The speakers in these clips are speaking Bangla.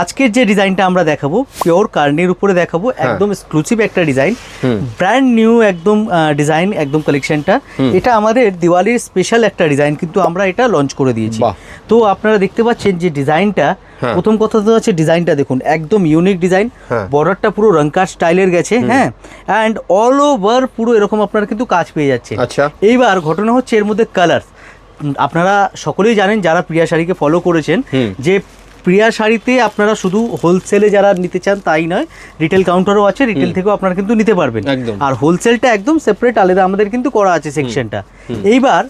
আজকের যে ডিজাইনটা আমরা দেখাবো পিওর কার্নির উপরে দেখাবো, একদম এক্সক্লুসিভ একটা ডিজাইন, ব্র্যান্ড নিউ একদম ডিজাইন, একদম কালেকশনটা। এটা আমাদের দিওয়ালির স্পেশাল একটা ডিজাইন, কিন্তু আমরা এটা লঞ্চ করে দিয়েছি। তো আপনারা দেখতে পাচ্ছেন যে ডিজাইনটা, প্রথম কথা তো আছে ডিজাইনটা দেখুন, একদম ইউনিক ডিজাইন। বর্ডারটা পুরো রংকার স্টাইলের গেছে, হ্যাঁ, অ্যান্ড অল ওভার পুরো এরকম আপনারা কিন্তু কাজ পেয়ে যাচ্ছে। এইবার ঘটনা হচ্ছে এর মধ্যে কালার, আপনারা সকলেই জানেন যারা প্রিয়া শাড়িকে ফলো করেছেন যে প্রিয়া শাড়িতে আপনারা শুধু হোলসেলে যারা নিতে চান তাই নয়, রিটেল কাউন্টারও আছে, রিটেল থেকেও আপনারা কিন্তু নিতে পারবেন। আর হোলসেলটা একদম সেপারেট আলাদা আমাদের কিন্তু করা আছে সেকশনটা। এইবার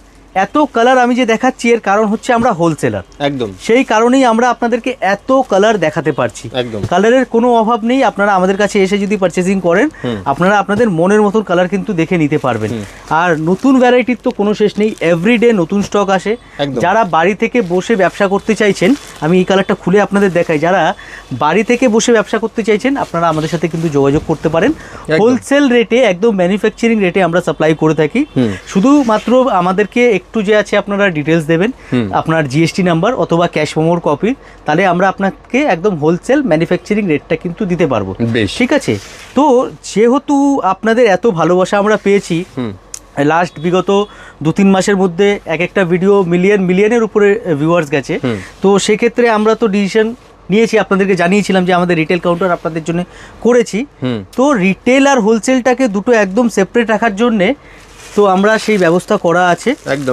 এত কালার আমি যে দেখাচ্ছি এর কারণ হচ্ছে আমরা হোলসেলার, একদম সেই কারণেই আমরা আপনাদেরকে এত কালার দেখাতে পারছি। কালারের কোনো অভাব নেই, আপনারা আমাদের কাছে এসে যদি পারচেজিং করেন আপনারা আপনাদের মনের মতন কালার কিন্তু দেখে নিতে পারবেন। আর নতুন ভ্যারাইটির তো কোনো শেষ নেই, এভরিডে নতুন স্টক আসে। যারা বাড়ি থেকে বসে ব্যবসা করতে চাইছেন, আমি এই কালারটা খুলে আপনাদের দেখাই, যারা বাড়ি থেকে বসে ব্যবসা করতে চাইছেন আপনারা আমাদের সাথে কিন্তু যোগাযোগ করতে পারেন। হোলসেল রেটে, একদম ম্যানুফ্যাকচারিং রেটে আমরা সাপ্লাই করে থাকি। শুধুমাত্র আমাদেরকে একটু যে আছে আপনারা ডিটেলস দেবেন, আপনার জিএসটি নাম্বার অথবা ক্যাশ মেমোর কপি, তাহলে আমরা আপনাকে একদম হোলসেল ম্যানুফ্যাকচারিং রেটটা কিন্তু দিতে পারবো। ঠিক আছে, তো যেহেতু আপনাদের এত ভালোবাসা আমরা পেয়েছি লাস্ট বিগত 2-3 মাসের মধ্যে, এক একটা ভিডিও মিলিয়নের উপরে ভিউয়ার্স গেছে, তো সেক্ষেত্রে আমরা তো ডিসিশন নিয়েছি, আপনাদেরকে জানিয়েছিলাম যে আমাদের রিটেল কাউন্টার আপনাদের জন্য করেছি। তো রিটেল আর হোলসেলটাকে দুটো একদম সেপারেট রাখার জন্যে তো আমরা সেই ব্যবস্থা করা আছে,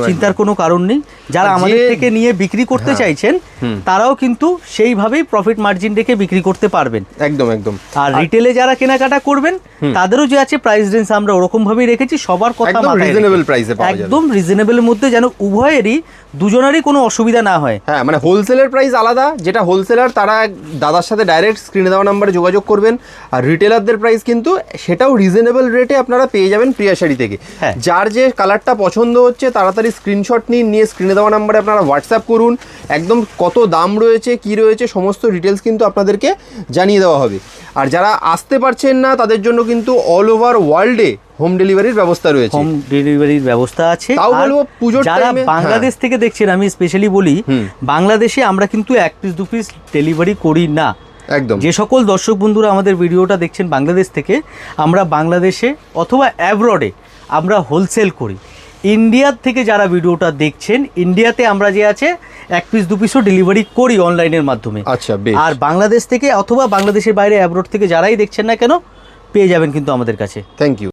চিন্তার কোনো কারণ নেই। যারা আমাদের থেকে নিয়ে বিক্রি করতে চাইছেন তারাও কিন্তু সেইভাবেই প্রফিট মার্জিন রেখে বিক্রি করতে পারবেন। একদম। আর রিটেলে যারা কেনাকাটা করবেন তাদেরও যে আছে প্রাইস রেঞ্জ আমরা ওরকম ভাবেই রেখেছি, সবার কথা রিজনেবল প্রাইসে পাওয়া যাবে, একদম রিজনেবলের মধ্যে, যেন উভয়েরই দুজনেরই কোনো অসুবিধা না হয়। হ্যাঁ, মানে হোলসেলের প্রাইস আলাদা, যেটা হোলসেলার তারা দাদার সাথে ডাইরেক্ট স্ক্রিনে দেওয়া নাম্বারে যোগাযোগ করবেন, আর রিটেলারদের প্রাইস কিন্তু সেটাও রিজনেবল রেটে আপনারা পেয়ে যাবেন প্রিয়া শাড়ি থেকে। যার যে কালারটা পছন্দ হচ্ছে তাড়াতাড়ি স্ক্রিনশট নিয়ে স্ক্রিনে দেওয়া নাম্বারে আপনারা হোয়াটসঅ্যাপ করুন, একদম কত দাম রয়েছে কি রয়েছে সমস্ত ডিটেলস কিন্তু আপনাদেরকে জানিয়ে দেওয়া হবে। আর যারা আসতে পারছেন না তাদের জন্য কিন্তু অল ওভার ওয়ার্ল্ডে হোম ডেলিভারির ব্যবস্থা রয়েছে, হোম ডেলিভারির ব্যবস্থা আছে। তাও বলবো পুজোর যারা বাংলাদেশ থেকে দেখছেন, আমি স্পেশালি বলি বাংলাদেশে আমরা কিন্তু 1 পিস 2 পিস ডেলিভারি করি না। একদম, যে সকল দর্শক বন্ধুরা আমাদের ভিডিওটা দেখছেন বাংলাদেশ থেকে, আমরা বাংলাদেশে অথবা অ্যাব্রডে আমরা হোলসেল করি। ইন্ডিয়ার থেকে যারা ভিডিওটা দেখছেন, ইন্ডিয়াতে আমরা যে আছে 1 পিস 2 পিসও ডেলিভারি করি অনলাইনের মাধ্যমে। আচ্ছা, আর বাংলাদেশ থেকে অথবা বাংলাদেশের বাইরে অ্যাব্রড থেকে যারাই দেখছেন না কেন পেয়ে যাবেন কিন্তু আমাদের কাছে। Thank you.